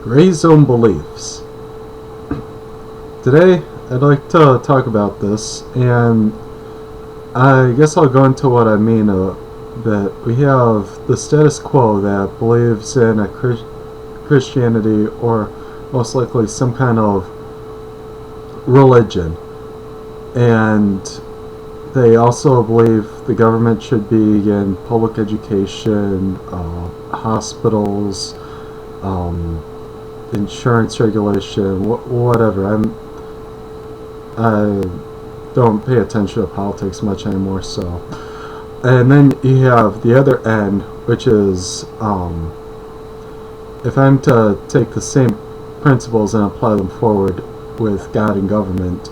Gray zone beliefs. Today, I'd like to talk about this, and I guess I'll go into what I mean that we have the status quo that believes in a Christianity or most likely some kind of religion, and they also believe the government should be in public education, hospitals, insurance regulation, whatever. I don't pay attention to politics much anymore, so. And then you have the other end, which is if I'm to take the same principles and apply them forward with God and government,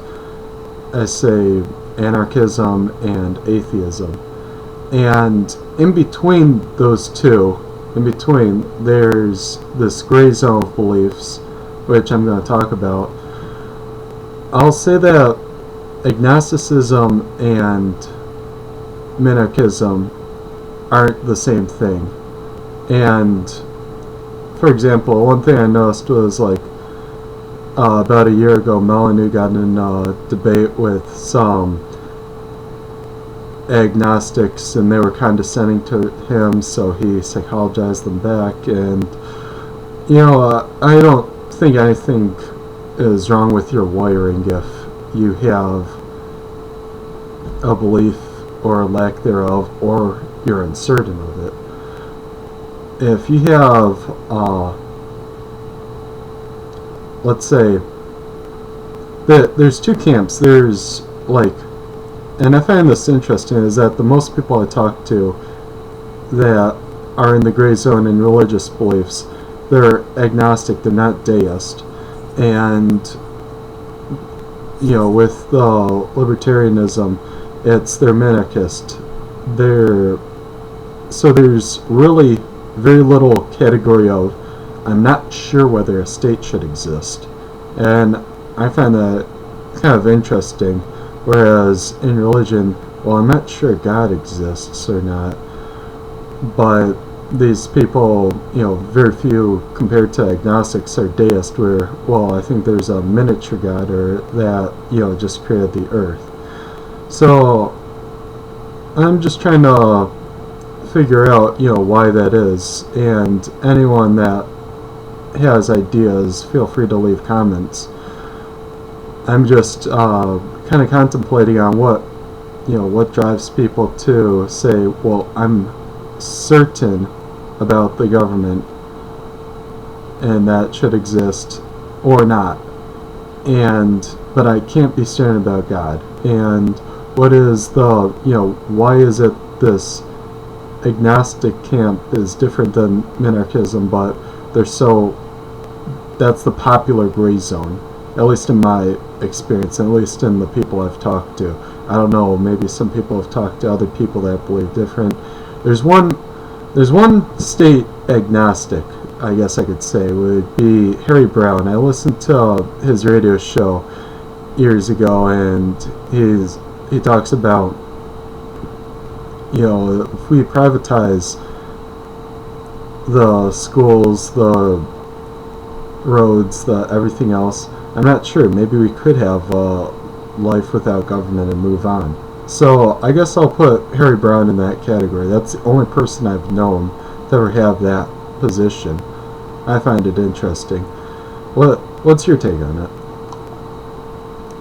I say anarchism and atheism. And in between those two, there's this gray zone of beliefs, which I'm going to talk about. I'll say that agnosticism and minarchism aren't the same thing. And, for example, one thing I noticed was about a year ago, Melanie got in a debate with some agnostics, and they were condescending to him, so he psychologized them back. And I don't think anything is wrong with your wiring if you have a belief or a lack thereof, or you're uncertain of it. If you have let's say that there's two camps. There's and I find this interesting, is that the most people I talk to that are in the gray zone in religious beliefs, they're agnostic, they're not deist. And with libertarianism, they're minarchist. So there's really very little category of I'm not sure whether a state should exist. And I find that kind of interesting. Whereas in religion, well, I'm not sure God exists or not, but these people, very few compared to agnostics are deist, where, well, I think there's a miniature God or that, just created the earth. So I'm just trying to figure out, why that is, and anyone that has ideas, feel free to leave comments. I'm just kind of contemplating on what drives people to say, well, I'm certain about the government and that should exist or not, but I can't be certain about God. And what is why is it this agnostic camp is different than minarchism, but that's the popular gray zone, at least in my experience, at least in the people I've talked to. I don't know, maybe some people have talked to other people that believe different. There's one state agnostic, I guess I could say, would be Harry Browne. I listened to his radio show years ago, and he talks about, if we privatize the schools, the roads, the everything else, I'm not sure. Maybe we could have life without government and move on. So I guess I'll put Harry Browne in that category. That's the only person I've known to ever have that position. I find it interesting. What's your take on it?